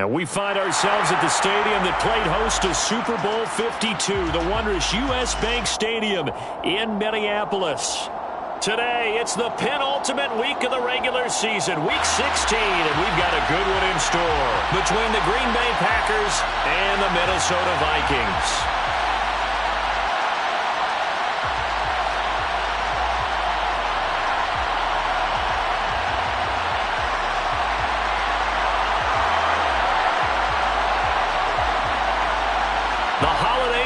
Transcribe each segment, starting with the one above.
And we find ourselves at the stadium that played host to Super Bowl 52, the wondrous U.S. Bank Stadium in Minneapolis. Today, it's the penultimate week of the regular season, Week 16, and we've got a good one in store between the Green Bay Packers and the Minnesota Vikings.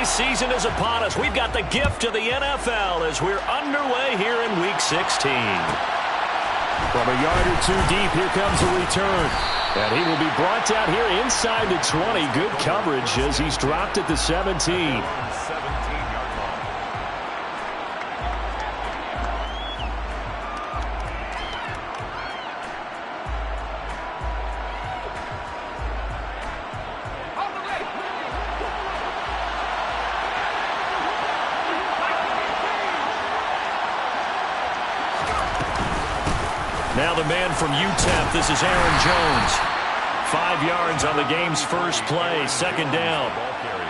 Season is upon us. We've got the gift of the NFL as we're underway here in Week 16. From a yard or two deep, here comes a return. And he will be brought down here inside the 20. Good coverage as he's dropped at the 17. Now the man from UTEP, this is Aaron Jones. 5 yards on the game's first play, second down.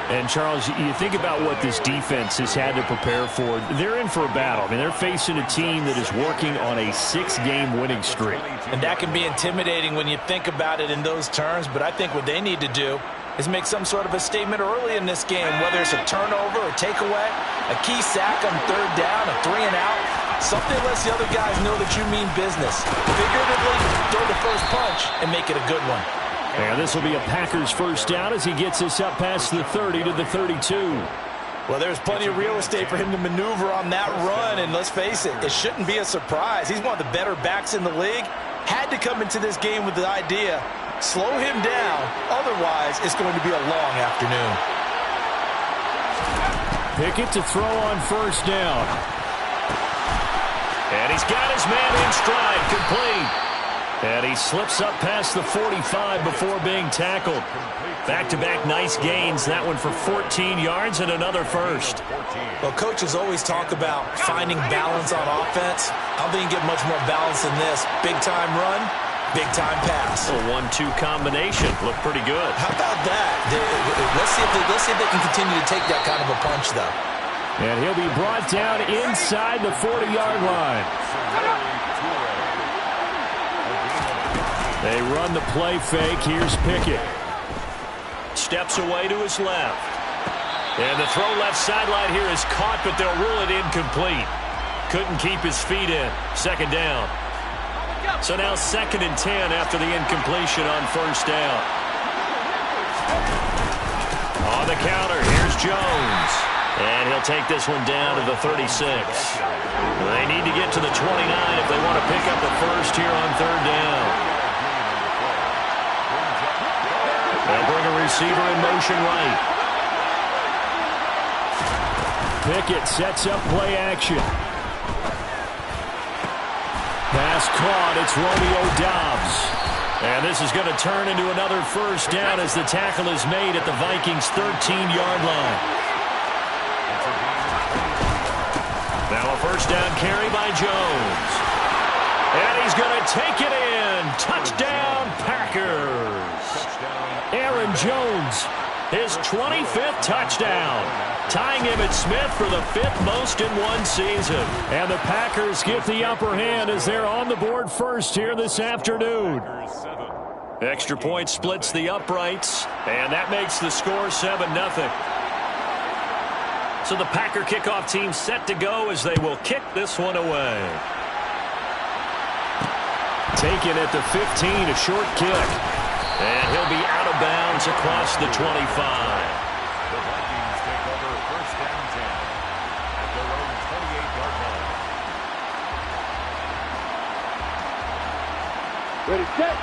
And, Charles, you think about what this defense has had to prepare for. They're in for a battle. I mean, they're facing a team that is working on a 6-game winning streak. And that can be intimidating when you think about it in those terms, but I think what they need to do is make some sort of a statement early in this game, whether it's a turnover or takeaway, a key sack on third down, a 3-and-out. Something lets the other guys know that you mean business. Figuratively, throw the first punch and make it a good one. And this will be a Packers first down as he gets us up past the 30 to the 32. Well, there's plenty of real estate for him to maneuver on that run, and let's face it, it shouldn't be a surprise. He's one of the better backs in the league. Had to come into this game with the idea, slow him down, otherwise it's going to be a long afternoon. Pickett to throw on first down. And he's got his man in stride, complete. And he slips up past the 45 before being tackled. Back-to-back nice gains, that one for 14 yards and another first. Well, coaches always talk about finding balance on offense. I don't think you get much more balance than this. Big-time run, big-time pass. A 1-2 combination. Looked pretty good. How about that? Let's see if they can continue to take that kind of a punch, though. And he'll be brought down inside the 40-yard line. They run the play fake. Here's Pickett. Steps away to his left. And the throw left sideline here is caught, but they'll rule it incomplete. Couldn't keep his feet in. Second down. So now 2nd and 10 after the incompletion on first down. On the counter, here's Jones. And he'll take this one down to the 36. They need to get to the 29 if they want to pick up a first here on third down. They'll bring a receiver in motion right. Pickett sets up play action. Pass caught. It's Romeo Doubs. And this is going to turn into another first down as the tackle is made at the Vikings' 13-yard line. Now a first down carry by Jones. And he's going to take it in. Touchdown, Packers. Aaron Jones, his 25th touchdown. Tying Emmitt Smith for the 5th most in one season. And the Packers get the upper hand as they're on the board first here this afternoon. Extra point splits the uprights, and that makes the score 7-0. So the Packer kickoff team set to go as they will kick this one away. Taken at the 15, a short kick. And he'll be out of bounds across the 25. The Vikings take over first and 10 at their own 28-yard line. Ready, set.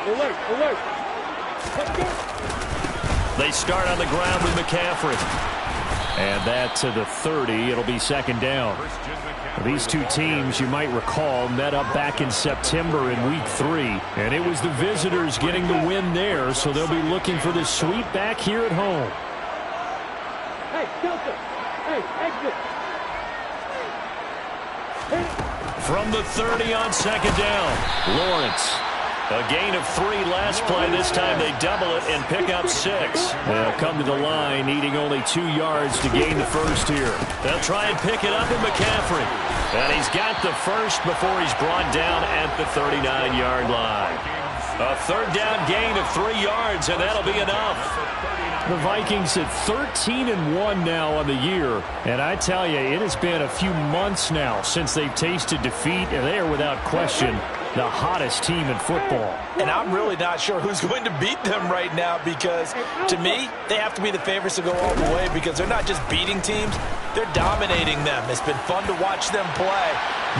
Alert, alert. They start on the ground with McCaffrey. And that to the 30. It'll be second down. These two teams, you might recall, met up back in September in Week 3. And it was the visitors getting the win there, so they'll be looking for the sweep back here at home. Hey, Delta. Hey, exit. from the 30 on second down. Lawrence. A gain of 3 last play. This time they double it and pick up 6. They'll come to the line needing only 2 yards to gain the first here. They'll try and pick it up in McCaffrey. And he's got the first before he's brought down at the 39-yard line. A third down gain of 3 yards, and that'll be enough. The Vikings at 13-1 now on the year. And I tell you, it has been a few months now since they've tasted defeat, and they are without question the hottest team in football. And I'm really not sure who's going to beat them right now, because to me, they have to be the favorites to go all the way, because they're not just beating teams, they're dominating them. It's been fun to watch them play,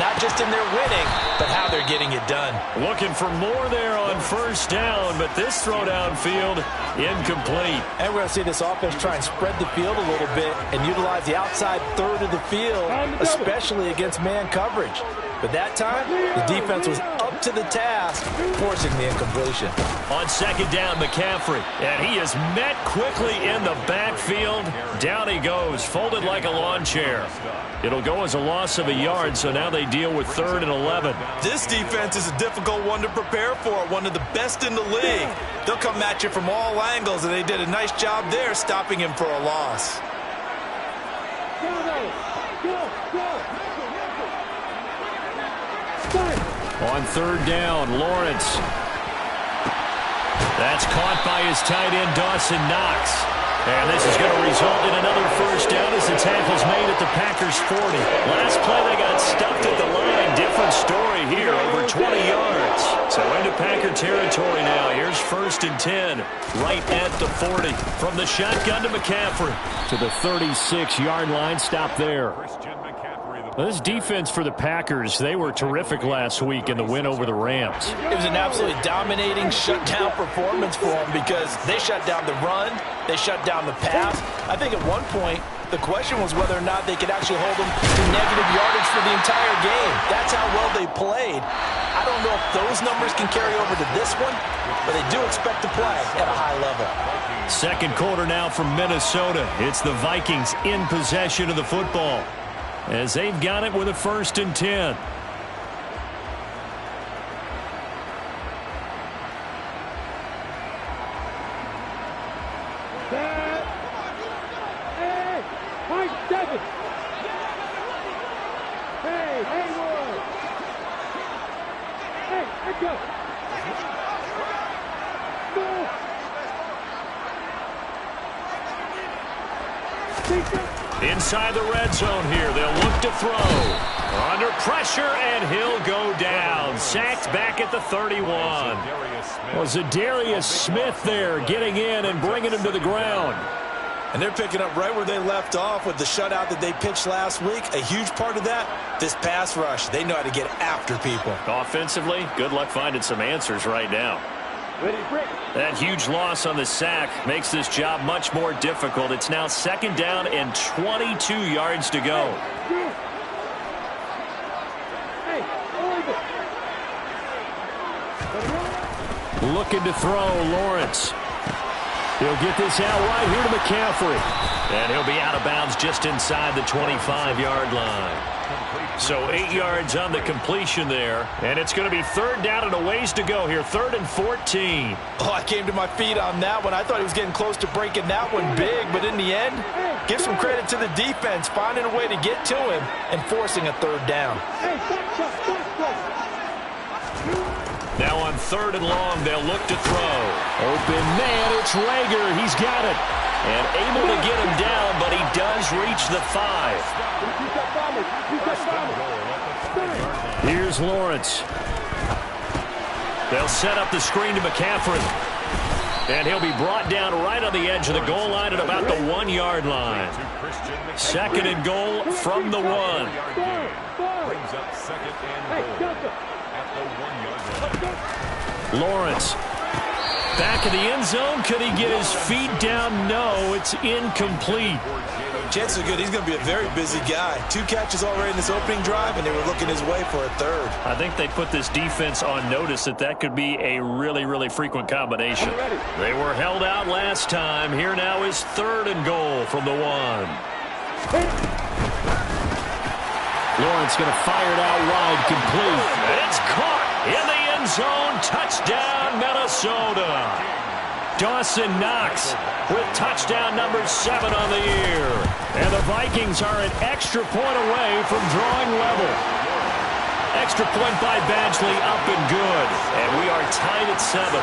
not just in their winning, but how they're getting it done. Looking for more there on first down, but this throw downfield incomplete. And we're going to see this offense try and spread the field a little bit and utilize the outside third of the field, especially against man coverage. But that time, the defense was up to the task, forcing the incompletion. On second down, McCaffrey. And he is met quickly in the backfield. Down he goes, folded like a lawn chair. It'll go as a loss of a yard, so now they deal with 3rd and 11. This defense is a difficult one to prepare for, one of the best in the league. They'll come at you from all angles, and they did a nice job there stopping him for a loss. On third down, Lawrence. That's caught by his tight end, Dawson Knox. And this is going to result in another first down as the tackle's made at the Packers' 40. Last play they got stuffed at the line. Different story here, over 20 yards. So into Packer territory now. Here's 1st and 10, right at the 40. From the shotgun to McCaffrey. To the 36-yard line, stop there. Well, this defense for the Packers, they were terrific last week in the win over the Rams. It was an absolutely dominating shutdown performance for them, because they shut down the run, they shut down the pass. I think at one point, the question was whether or not they could actually hold them to negative yardage for the entire game. That's how well they played. I don't know if those numbers can carry over to this one, but they do expect to play at a high level. Second quarter now from Minnesota. It's the Vikings in possession of the football, as they've got it with a 1st and 10. Hey, Mike Davis. Hey, Hayward. Hey, let's go. Inside the red zone here. They'll look to throw. Under pressure, and he'll go down. Sacked back at the 31. Well, Zadarius Smith there getting in and bringing him to the ground. And they're picking up right where they left off with the shutout that they pitched last week. A huge part of that, this pass rush. They know how to get after people. Offensively, good luck finding some answers right now. That huge loss on the sack makes this job much more difficult. It's now 2nd down and 22 yards to go. Looking to throw, Lawrence. He'll get this out right here to McCaffrey. And he'll be out of bounds just inside the 25-yard line. So 8 yards on the completion there. And it's going to be 3rd down and a ways to go here. 3rd and 14. Oh, I came to my feet on that one. I thought he was getting close to breaking that one big. But in the end, give some credit to the defense, finding a way to get to him and forcing a 3rd down. Now on 3rd and long, they'll look to throw. Open man, it's Rager. He's got it. And able to get him down, but he does reach the 5. Here's Lawrence. They'll set up the screen to McCaffrey. And he'll be brought down right on the edge of the goal line at about the 1-yard line. 2nd and goal from the 1. Brings up 2nd and goal at the 1-yard line. Lawrence. Back in the end zone. Could he get his feet down? No, it's incomplete. Chances are good. He's going to be a very busy guy. 2 catches already in this opening drive, and they were looking his way for a 3rd. I think they put this defense on notice that could be a really, really frequent combination. They were held out last time. Here now is 3rd and goal from the 1. Lawrence going to fire it out wide, complete. And it's caught in the end zone. Touchdown, Minnesota. Dawson Knox with touchdown number 7 on the year. And the Vikings are an extra point away from drawing level. Extra point by Badgley, up and good. And we are tied at 7.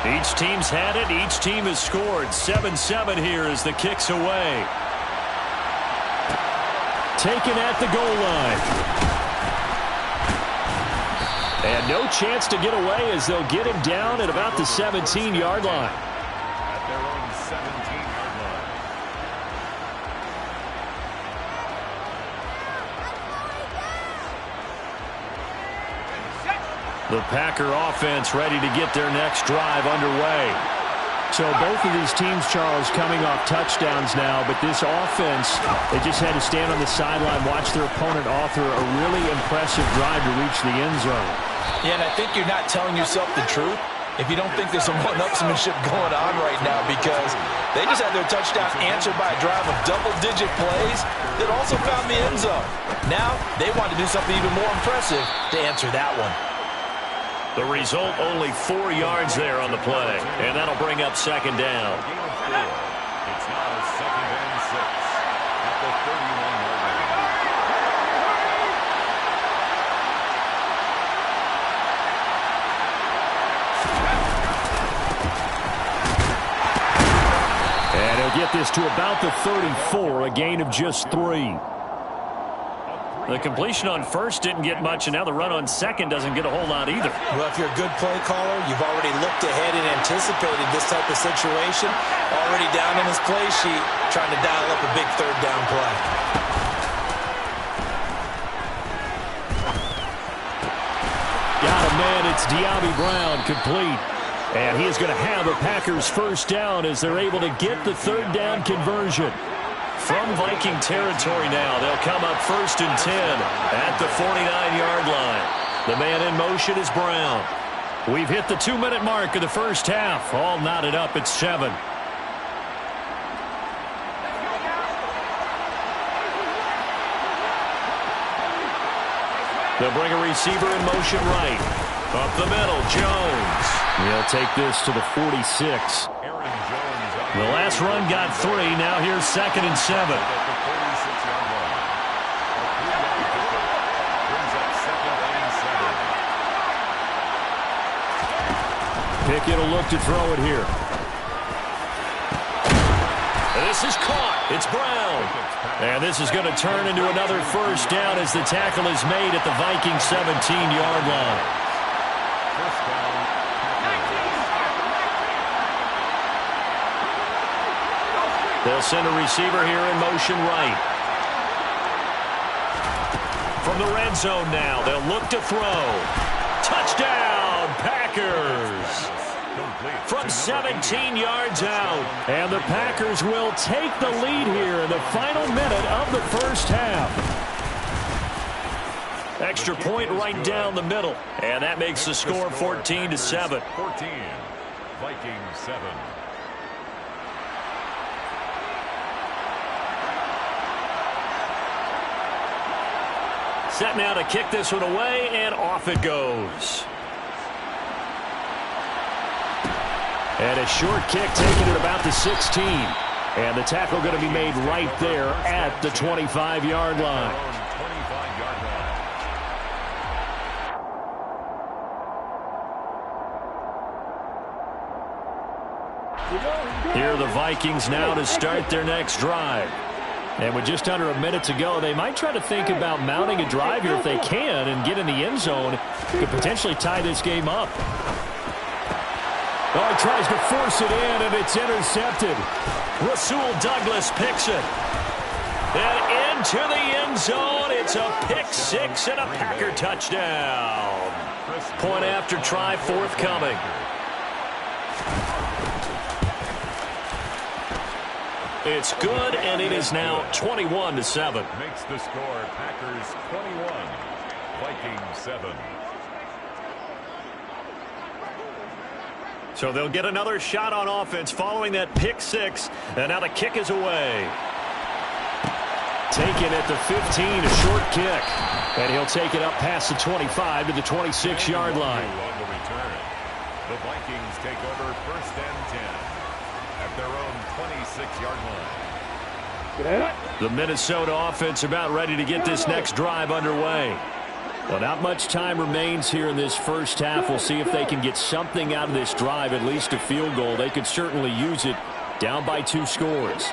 Each team's had it. Each team has scored. 7-7 here as the kick's away. Taken at the goal line. And no chance to get away as they'll get him down at about the 17-yard line. At their own 17-yard line. The Packer offense ready to get their next drive underway. So both of these teams, Charles, coming off touchdowns now, but this offense, they just had to stand on the sideline, watch their opponent author a really impressive drive to reach the end zone. Yeah, and I think you're not telling yourself the truth if you don't think there's some one-upsmanship going on right now, because they just had their touchdown answered by a drive of double-digit plays that also found the end zone. Now they want to do something even more impressive to answer that one. The result, only 4 yards there on the play, and that'll bring up second down. It's now 2nd and 6 at the 31-yard line. And he'll get this to about the 34, a gain of just 3. The completion on first didn't get much, and now the run on second doesn't get a whole lot either. Well, if you're a good play caller, you've already looked ahead and anticipated this type of situation. Already down in his play sheet, trying to dial up a big third down play. Got a man, it's De'Ami Brown, complete. And he is going to have a Packers first down as they're able to get the third down conversion. From Viking territory now, they'll come up 1st and 10 at the 49-yard line. The man in motion is Brown. We've hit the 2-minute mark of the first half, all knotted up at 7. They'll bring a receiver in motion right. Up the middle, Jones. He'll take this to the 46. The last run got 3. Now here's 2nd and 7. At the 46-yard line. A 3-yard pickup brings up 2nd and 7. Pickett will look to throw it here. This is caught. It's Brown. And this is going to turn into another first down as the tackle is made at the Vikings 17-yard line. First down. They'll send a receiver here in motion right. From the red zone now, they'll look to throw. Touchdown, Packers! From 17 yards out. And the Packers will take the lead here in the final minute of the first half. Extra point right down the middle. And that makes the score 14-7. 14. Vikings 7. Set now to kick this one away, and off it goes. And a short kick taken at about the 16. And the tackle going to be made right there at the 25-yard line. 25-yard line. Here are the Vikings now to start their next drive. And with just under a minute to go, they might try to think about mounting a drive here if they can and get in the end zone. Could potentially tie this game up. Oh, he tries to force it in, and it's intercepted. Rasul Douglas picks it. And into the end zone. It's a pick six and a Packer touchdown. Point after try forthcoming. It's good, and it is now 21-7. Makes the score Packers 21, Vikings 7. So they'll get another shot on offense following that pick six. And now the kick is away. Taken at the 15, a short kick. And he'll take it up past the 25 to the 26-yard line. On the return. The Vikings take over first and 10 at their own 26-yard line. The Minnesota offense about ready to get this next drive underway. Well, not much time remains here in this first half. We'll see if they can get something out of this drive, at least a field goal. They could certainly use it, down by 2 scores.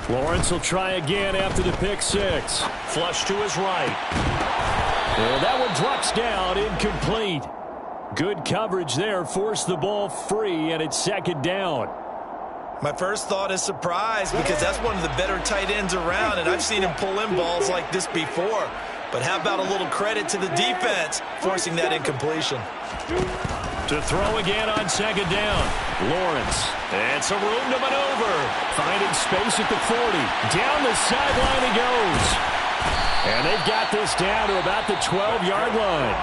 Lawrence will try again after the pick six. Flush to his right. Well, that one drops down, incomplete. Good coverage there, forced the ball free, and it's second down. My first thought is surprise, because that's one of the better tight ends around, and I've seen him pull in balls like this before. But how about a little credit to the defense forcing that incompletion? To throw again on second down. Lawrence. And some room to maneuver. Finding space at the 40. Down the sideline he goes. And they've got this down to about the 12-yard line.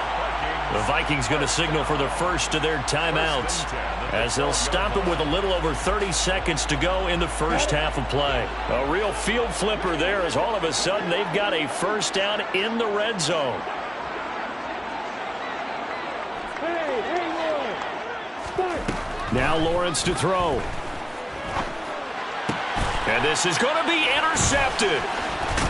The Vikings going to signal for the first of their timeouts, as they'll stop it with a little over 30 seconds to go in the first half of play. A real field flipper there, as all of a sudden they've got a first down in the red zone. Now Lawrence to throw. And this is going to be intercepted.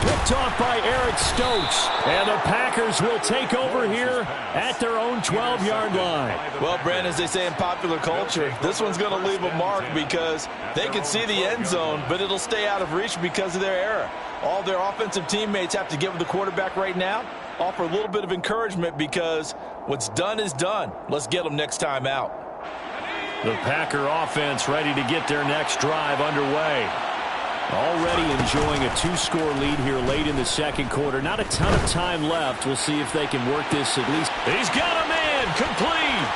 Picked off by Eric Stokes. And the Packers will take over here at their own 12-yard line. Well, Brandon, as they say in popular culture, this one's going to leave a mark because they can see the end zone, but it'll stay out of reach because of their error. All their offensive teammates have to give the quarterback right now, offer a little bit of encouragement, because what's done is done. Let's get them next time out. The Packer offense ready to get their next drive underway. Already enjoying a 2-score lead here late in the second quarter. Not a ton of time left. We'll see if they can work this at least. He's got a man complete.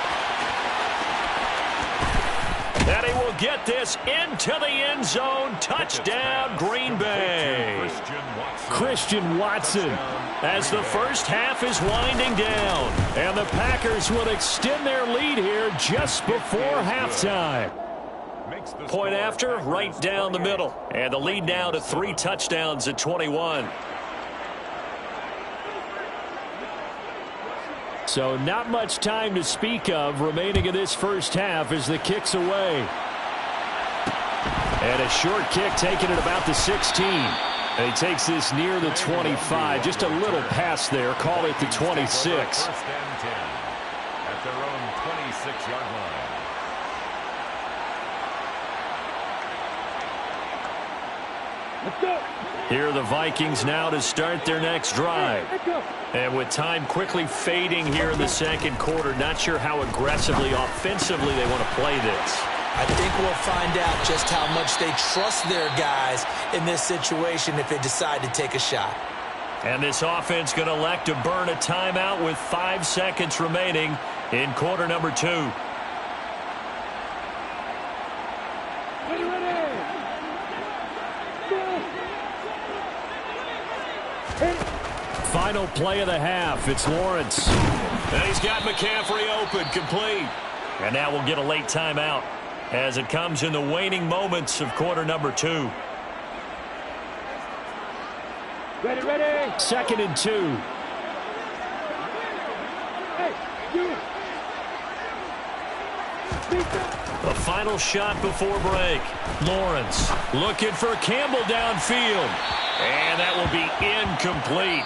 And he will get this into the end zone. Touchdown, Green Bay. Christian Watson, as the first half is winding down. And the Packers will extend their lead here just before halftime. Point after, right down the middle. And the lead now to 3 touchdowns at 21. So not much time to speak of remaining in this first half as the kick's away. And a short kick taken at about the 16. And he takes this near the 25. Just a little pass there. Call it the 26. First and 10 at their own 26-yard line. Here are the Vikings now to start their next drive. And with time quickly fading here in the second quarter, not sure how aggressively, offensively they want to play this. I think we'll find out just how much they trust their guys in this situation if they decide to take a shot. And this offense going to elect to burn a timeout with 5 seconds remaining in quarter number 2. Final play of the half. It's Lawrence. And he's got McCaffrey open, complete. And now we'll get a late timeout as it comes in the waning moments of quarter number 2. Ready. 2nd and 2. The final shot before break. Lawrence looking for Campbell downfield. And that will be incomplete.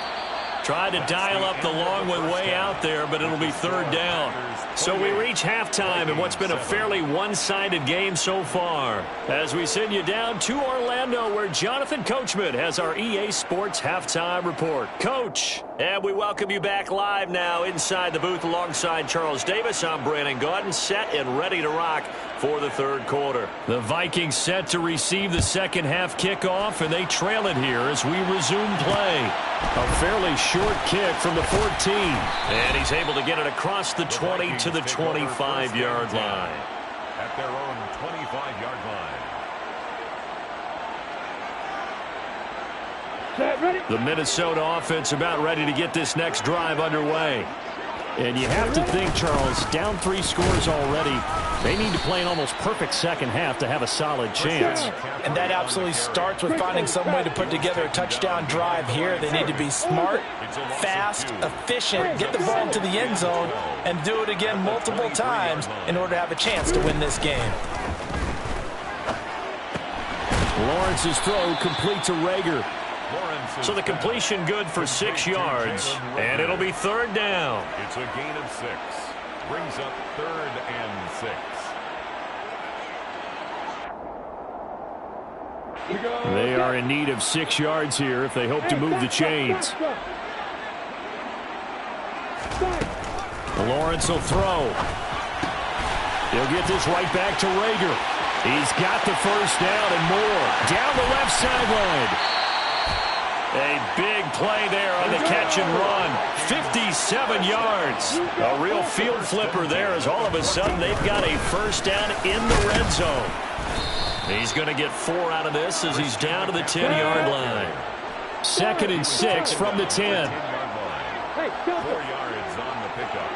Tried to dial up the long one way out there, but it'll be 3rd down. So we reach halftime in what's been a fairly one-sided game so far, as we send you down to Orlando, where Jonathan Coachman has our EA Sports Halftime Report. Coach, and we welcome you back live now inside the booth alongside Charles Davis. I'm Brandon Gaudin, set and ready to rock for the 3rd quarter. The Vikings set to receive the second half kickoff, and they trail it here as we resume play. A fairly short kick from the 14. And he's able to get it across the 20 to the 25-yard line. At their own 25-yard line. Set, ready. The Minnesota offense about ready to get this next drive underway. And you have to think, Charles, down 3 scores already. They need to play an almost perfect second half to have a solid chance. And that absolutely starts with finding some way to put together a touchdown drive here. They need to be smart, fast, efficient, get the ball into the end zone, and do it again multiple times in order to have a chance to win this game. Lawrence's throw complete to Rager. So the completion good for 6 yards, and it'll be 3rd down. It's a gain of 6. Brings up 3rd and 6. They are in need of 6 yards here if they hope to move the chains. Lawrence will throw. He'll get this right back to Rager. He's got the 1st down and more. Down the left sideline. A big play there on the catch and run. 57 yards. A real field flipper there as all of a sudden they've got a 1st down in the red zone. He's going to get 4 out of this as he's down to the 10-yard line. 2nd and 6 from the 10. 4 yards on the pickup.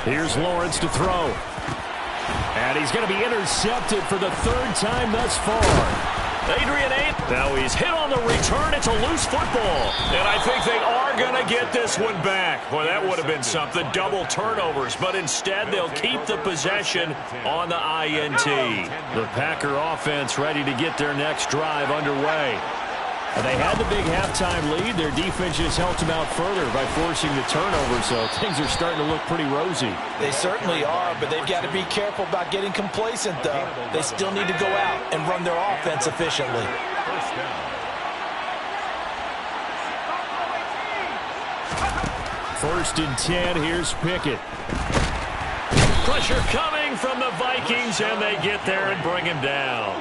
Here's Lawrence to throw. And he's going to be intercepted for the 3rd time thus far. Adrian Amos. Now he's hit on the return. It's a loose football. And I think they are going to get this one back. Boy, that would have been something. Double turnovers. But instead, they'll keep the possession on the INT. The Packer offense ready to get their next drive underway. And they had the big halftime lead. Their defense just helped them out further by forcing the turnover, so things are starting to look pretty rosy. They certainly are, but they've got to be careful about getting complacent, though. They still need to go out and run their offense efficiently. 1st and 10, here's Pickett. Pressure coming from the Vikings, and they get there and bring him down.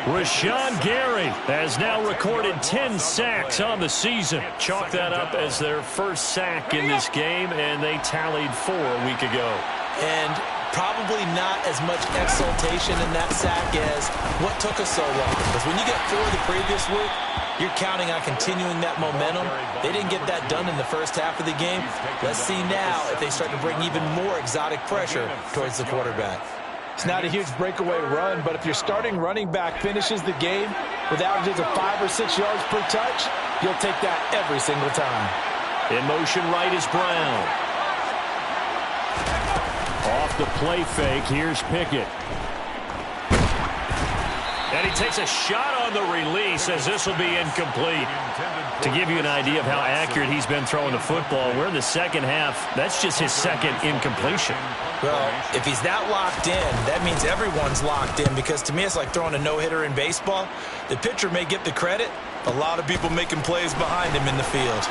Rashawn Gary has now recorded 10 sacks on the season. Chalk that up as their 1st sack in this game, and they tallied 4 a week ago. And probably not as much exultation in that sack as what took us so long. Because when you get 4 the previous week, you're counting on continuing that momentum. They didn't get that done in the 1st half of the game. Let's see now if they start to bring even more exotic pressure towards the quarterback. It's not a huge breakaway run, but if your starting running back finishes the game with averages of 5 or 6 yards per touch, you'll take that every single time. In motion right is Brown. Off the play fake, here's Pickett. And he takes a shot on the release as this will be incomplete. To give you an idea of how accurate he's been throwing the football, we're in the 2nd half. That's just his 2nd incompletion. Well, if he's that locked in, that means everyone's locked in, because to me it's like throwing a no-hitter in baseball. The pitcher may get the credit. A lot of people making plays behind him in the field.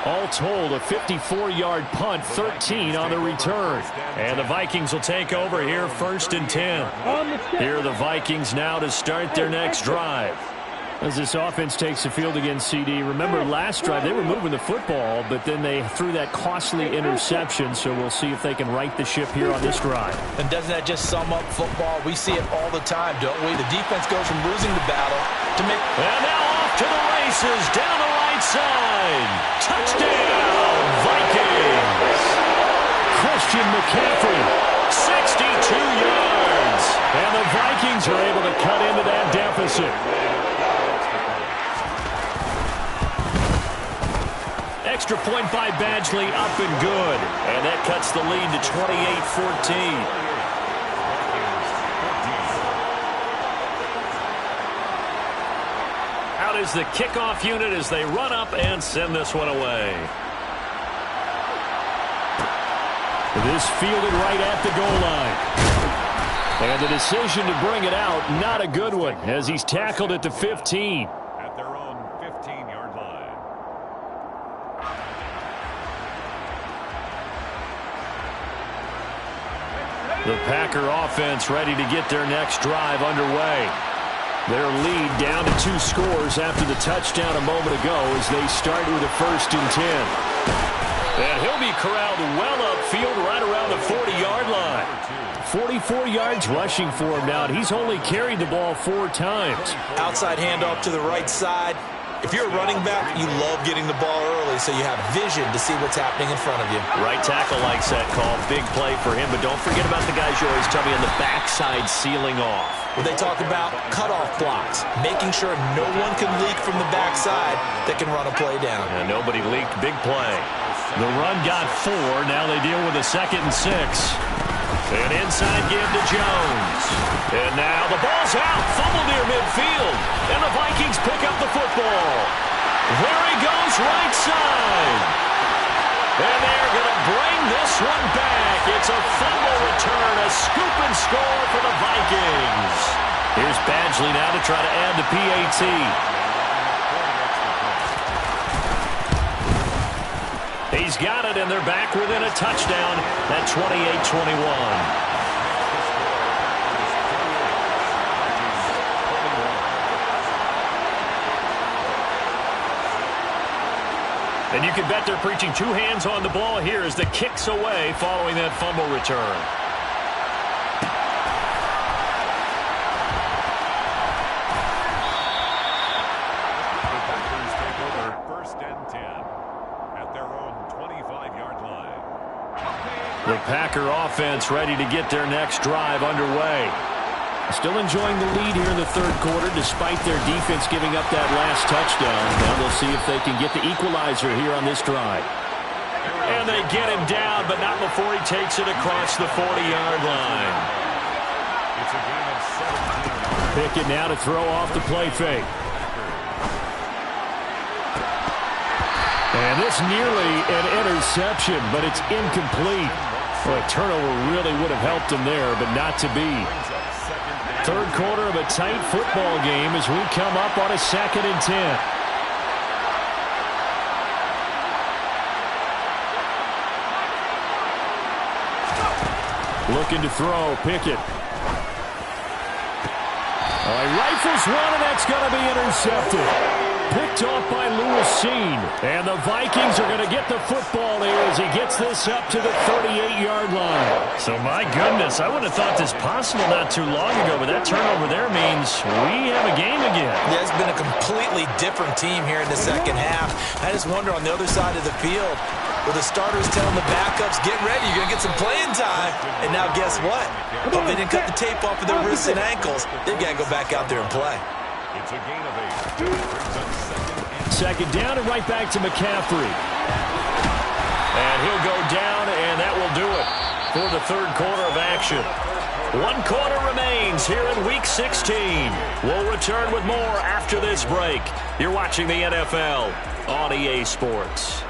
All told, a 54-yard punt, 13 on the return. And the Vikings will take over here, 1st and 10. Here are the Vikings now to start their next drive. As this offense takes the field against CD, remember last drive they were moving the football, but then they threw that costly interception, so we'll see if they can right the ship here on this drive. And doesn't that just sum up football? We see it all the time, don't we? The defense goes from losing the battle to make... And now off to the races, down the right side. Touchdown, Vikings! Christian McCaffrey, 62 yards. And the Vikings are able to cut into that deficit. Extra point by Badgley, up and good. And that cuts the lead to 28-14. Out is the kickoff unit as they run up and send this one away. This fielded right at the goal line. And the decision to bring it out, not a good one, as he's tackled at the 15. At their own 15-yard line. The Packer offense ready to get their next drive underway. Their lead down to 2 scores after the touchdown a moment ago as they start with a 1st and 10. And he'll be corralled well upfield right around the 40-yard line. 44 yards rushing for him now, and he's only carried the ball 4 times. Outside handoff to the right side. If you're a running back, you love getting the ball early so you have vision to see what's happening in front of you. Right tackle likes that call. Big play for him, but don't forget about the guys you always tell me on the backside sealing off. Well, they talk about cutoff blocks, making sure no one can leak from the backside that can run a play down. And nobody leaked. Big play. The run got 4. Now they deal with a 2nd and 6. An inside give to Jones. And now the ball's out. Fumble near midfield. And the Vikings pick up the football. There he goes, right side. And they're going to bring this one back. It's a fumble return, a scoop and score for the Vikings. Here's Badgley now to try to add the PAT. He's got it, and they're back within a touchdown at 28-21. And you can bet they're preaching 2 hands on the ball here as the kick's away following that fumble return. The Packers take over 1st and 10 at their own 25-yard line. The Packer offense ready to get their next drive underway. Still enjoying the lead here in the 3rd quarter despite their defense giving up that last touchdown. Now they'll see if they can get the equalizer here on this drive. And they get him down, but not before he takes it across the 40-yard line. It's a game of 17. Pickett now to throw off the play fake. And this nearly an interception, but it's incomplete. Well, a turnover really would have helped him there, but not to be. 3rd quarter of a tight football game as we come up on a 2nd and 10. Looking to throw, Pickett. He rifles one, and that's going to be intercepted. Picked off by Lewis Cine. And the Vikings are going to get the football here as he gets this up to the 38-yard line. So, my goodness, I wouldn't have thought this possible not too long ago, but that turnover there means we have a game again. Yeah, it's been a completely different team here in the 2nd half. I just wonder on the other side of the field, where the starters telling the backups, get ready, you're going to get some playing time. And now guess what? If they didn't cut the tape off of their wrists and ankles, they've got to go back out there and play. It's a gain of 8. Brings up 2nd down and right back to McCaffrey. And he'll go down, and that will do it for the 3rd quarter of action. 1 quarter remains here in Week 16. We'll return with more after this break. You're watching the NFL on EA Sports.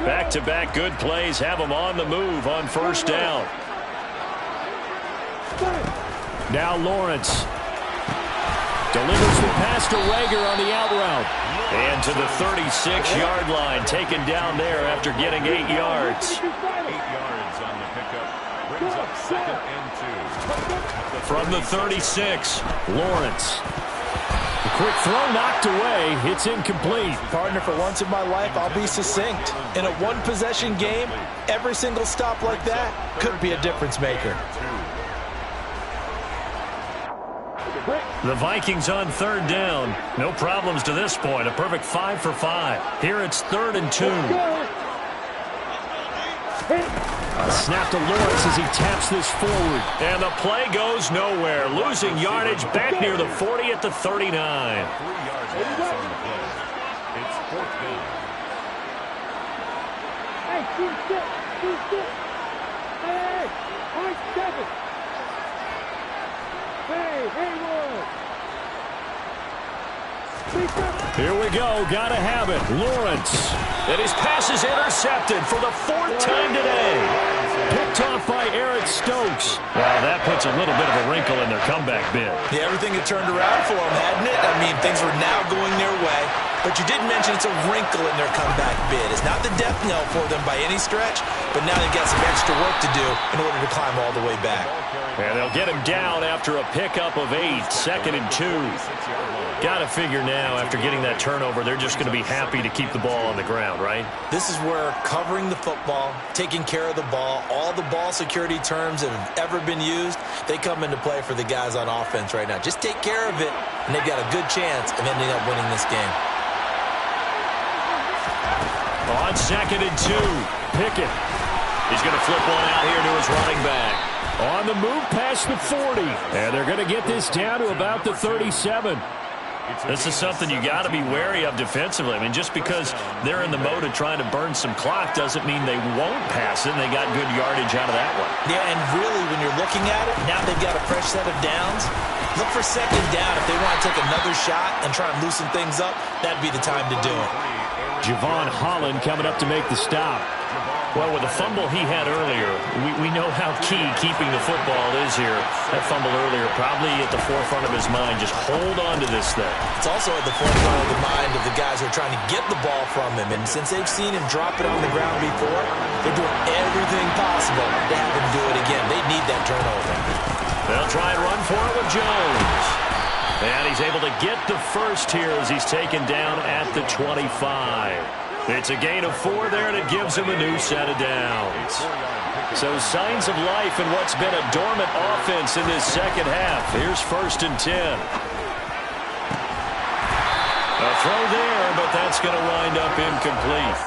Back-to-back good plays have them on the move on 1st down. Now Lawrence delivers the pass to Rager on the out route. And to the 36-yard line, taken down there after getting 8 yards. 8 yards on the pickup. Brings up 2nd and 2. From the 36, Lawrence. The quick throw knocked away. It's incomplete. Partner, for once in my life, I'll be succinct. In a 1-possession game, every single stop like that could be a difference maker. The Vikings on 3rd down. No problems to this point. A perfect 5 for 5. Here it's 3rd and 2. A snap to Lawrence as he taps this forward. And the play goes nowhere. Losing yardage back near the 40 at the 39. 3 yards loss on the play. It's 4th down. Hey, shoot it. Hey, on 7. Hey, Haywood. Here we go. Gotta have it. Lawrence. And his pass is intercepted for the 4th time today. Picked off by Eric Stokes. Well, that puts a little bit of a wrinkle in their comeback bid. Yeah, everything had turned around for them, hadn't it? I mean, things were now going their way. But you did mention it's a wrinkle in their comeback bid. It's not the death knell for them by any stretch, but now they've got some extra work to do in order to climb all the way back. And they'll get him down after a pickup of 8, 2nd and 2. Got to figure now, after getting that turnover, they're just going to be happy to keep the ball on the ground, right? This is where covering the football, taking care of the ball, all the ball security terms that have ever been used, they come into play for the guys on offense right now. Just take care of it, and they've got a good chance of ending up winning this game. On 2nd and 2, Pickett. He's going to flip one out here to his running back. On the move past the 40. And they're going to get this down to about the 37. This is something you got to be wary of defensively. I mean, just because they're in the mode of trying to burn some clock doesn't mean they won't pass it, and they got good yardage out of that one. Yeah, and really, when you're looking at it, now they've got a fresh set of downs. Look for 2nd down. If they want to take another shot and try and loosen things up, that'd be the time to do it. Javon Holland coming up to make the stop. Well, with the fumble he had earlier, we know how key keeping the football is here. That fumble earlier probably at the forefront of his mind. Just hold on to this thing. It's also at the forefront of the mind of the guys who are trying to get the ball from him. And since they've seen him drop it on the ground before, they're doing everything possible to have him do it again. They need that turnover. They'll try and run for it with Jones. And he's able to get the first here as he's taken down at the 25. It's a gain of 4 there, and it gives him a new set of downs. So signs of life in what's been a dormant offense in this second half. Here's 1st and 10. A throw there, but that's going to wind up incomplete.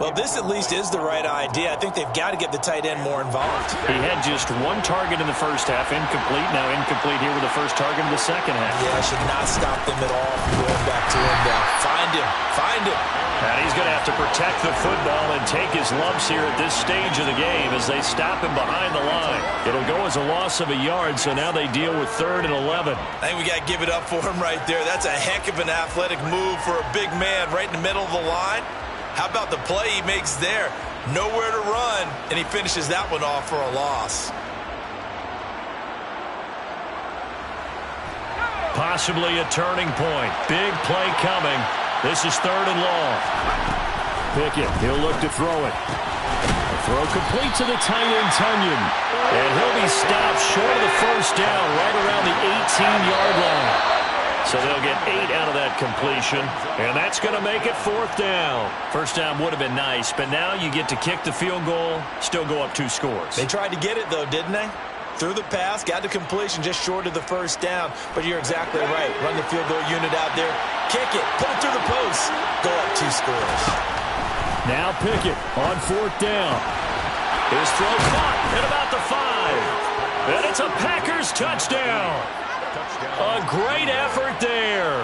Well, this at least is the right idea. I think they've got to get the tight end more involved. He had just 1 target in the first half, incomplete. Now incomplete here with the first target in the second half. Yeah, should not stop them at all from going back to him now. Find him. Find him. And he's going to have to protect the football and take his lumps here at this stage of the game as they stop him behind the line. It'll go as a loss of a yard, so now they deal with 3rd and 11. I think we got to give it up for him right there. That's a heck of an athletic move for a big man right in the middle of the line. How about the play he makes there? Nowhere to run, and he finishes that one off for a loss. Possibly a turning point. Big play coming. This is 3rd and long. Pickett, he'll look to throw it. A throw complete to the tight end, Tunyon. And he'll be stopped short of the first down right around the 18-yard line. So they'll get 8 out of that completion, and that's going to make it 4th down. First down would have been nice, but now you get to kick the field goal, still go up 2 scores. They tried to get it, though, didn't they? Threw the pass, got the completion just short of the first down, but you're exactly right. Run the field goal unit out there, kick it, put it through the post, go up 2 scores. Now Pickett on 4th down. His throw caught at about the 5, and it's a Packers touchdown. A great effort there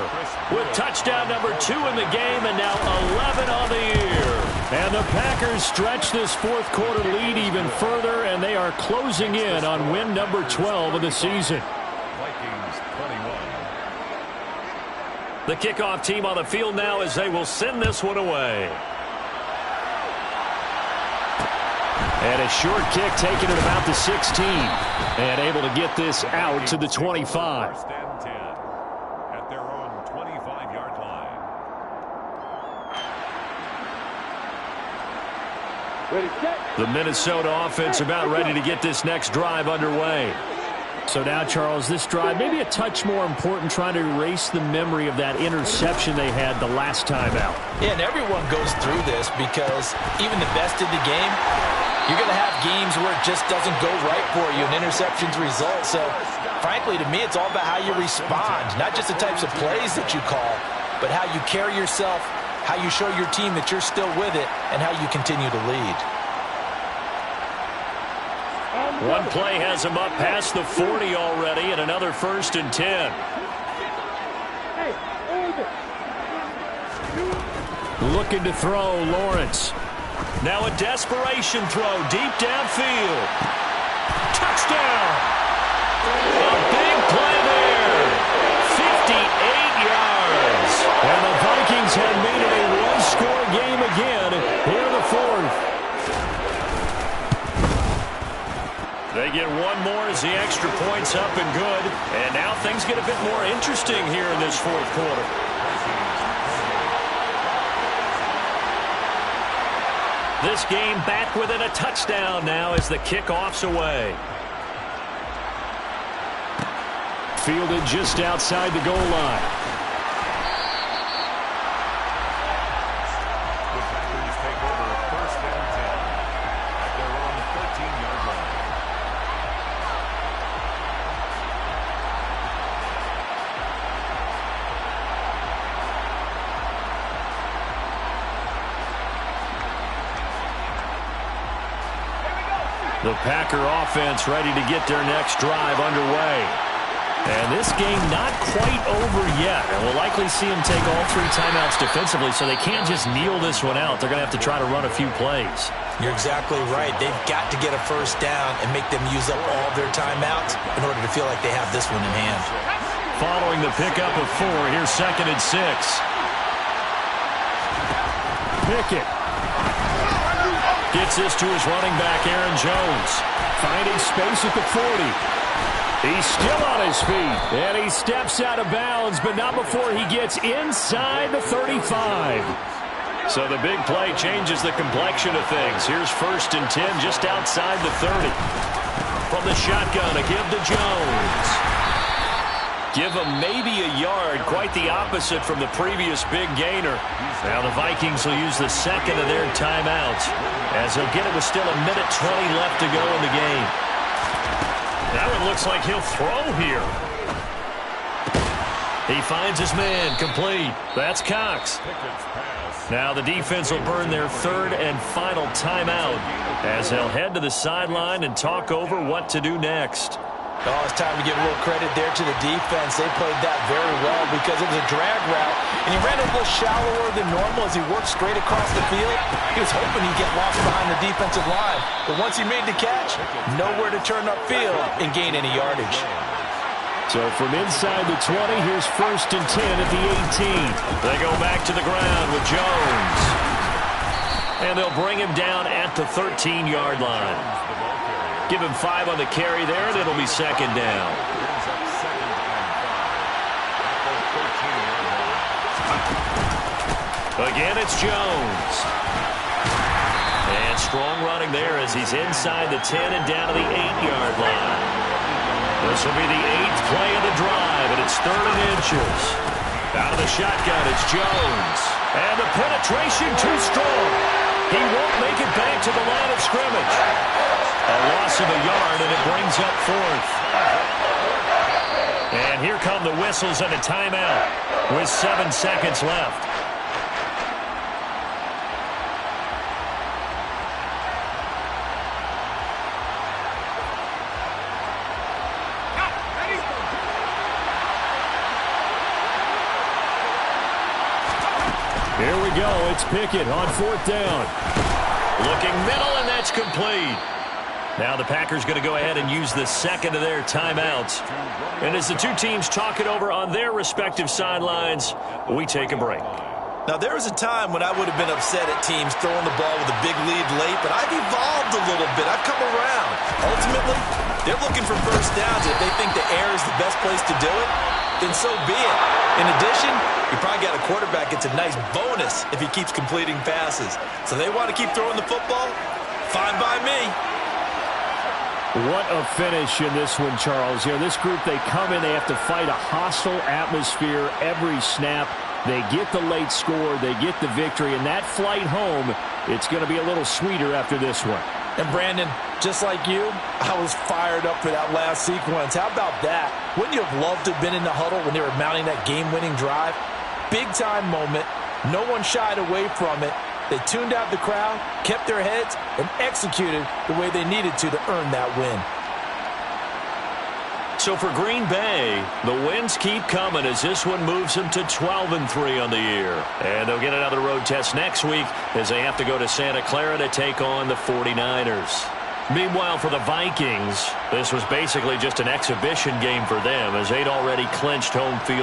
with touchdown number 2 in the game and now 11 on the year. And the Packers stretch this 4th quarter lead even further, and they are closing in on win number 12 of the season. Vikings 21. The kickoff team on the field now as they will send this one away. And a short kick taken at about the 16. And able to get this out to the 25. 1st and 10 at their own 25-yard line. Ready, set. The Minnesota offense about ready to get this next drive underway. So now, Charles, this drive maybe a touch more important, trying to erase the memory of that interception they had the last time out. Yeah, and everyone goes through this because even the best in the game, you're going to have games where it just doesn't go right for you, and interceptions result. So, frankly, to me, it's all about how you respond, not just the types of plays that you call, but how you carry yourself, how you show your team that you're still with it, and how you continue to lead. One play has him up past the 40 already, and another 1st and 10. Hey, hold it. Looking to throw, Lawrence. Now a desperation throw deep downfield. Touchdown! A big play there. 58 yards. And the Vikings have made it a one-score game again here in the 4th. They get one more as the extra point's up and good. And now things get a bit more interesting here in this 4th quarter. This game back within a touchdown now as the kickoff's away. Fielded just outside the goal line. The Packers take over first and 10 at their own 13-yard line. The Packer offense ready to get their next drive underway. And this game not quite over yet. And we'll likely see them take all 3 timeouts defensively, so they can't just kneel this one out. They're going to have to try to run a few plays. You're exactly right. They've got to get a first down and make them use up all their timeouts in order to feel like they have this one in hand. Following the pickup of 4, here's 2nd and 6. Pickett gets this to his running back, Aaron Jones. Finding space at the 40. He's still on his feet, and he steps out of bounds, but not before he gets inside the 35. So the big play changes the complexion of things. Here's 1st and 10 just outside the 30. From the shotgun, a give to Jones. Give him maybe a yard, quite the opposite from the previous big gainer. Now the Vikings will use the 2nd of their timeouts, as they'll get it with still 1:20 left to go in the game. That one looks like he'll throw here. He finds his man, complete. That's Cox. Now the defense will burn their 3rd and final timeout, as they'll head to the sideline and talk over what to do next. Oh, it's time to give a little credit there to the defense. They played that very well because it was a drag route, and he ran a little shallower than normal as he worked straight across the field. He was hoping he'd get lost behind the defensive line, but once he made the catch, nowhere to turn upfield and gain any yardage. So from inside the 20, here's 1st and 10 at the 18. They go back to the ground with Jones. And they'll bring him down at the 13-yard line. Give him 5 on the carry there, and it'll be 2nd down. Again, it's Jones. And strong running there as he's inside the 10 and down to the 8-yard line. This will be the 8th play of the drive, and it's 3rd and inches. Out of the shotgun, it's Jones. And the penetration too strong. He won't make it back to the line of scrimmage. A loss of a yard, and it brings up 4th. And here come the whistles and a timeout with 7 seconds left. Here we go. It's Pickett on 4th down. Looking middle, and that's complete. Now the Packers going to go ahead and use the 2nd of their timeouts. And as the two teams talk it over on their respective sidelines, we take a break. Now, there was a time when I would have been upset at teams throwing the ball with a big lead late, but I've evolved a little bit. I've come around. Ultimately, they're looking for first downs. If they think the air is the best place to do it, then so be it. In addition, you probably got a quarterback gets a nice bonus if he keeps completing passes. So they want to keep throwing the football? Fine by me. What a finish in this one, Charles. You know, this group, they come in, they have to fight a hostile atmosphere every snap. They get the late score, they get the victory, and that flight home, it's going to be a little sweeter after this one. And Brandon, just like you, I was fired up for that last sequence. How about that? Wouldn't you have loved to have been in the huddle when they were mounting that game-winning drive? Big-time moment. No one shied away from it. They tuned out the crowd, kept their heads, and executed the way they needed to earn that win. So for Green Bay, the wins keep coming as this one moves them to 12-3 on the year. And they'll get another road test next week as they have to go to Santa Clara to take on the 49ers. Meanwhile, for the Vikings, this was basically just an exhibition game for them as they'd already clinched home field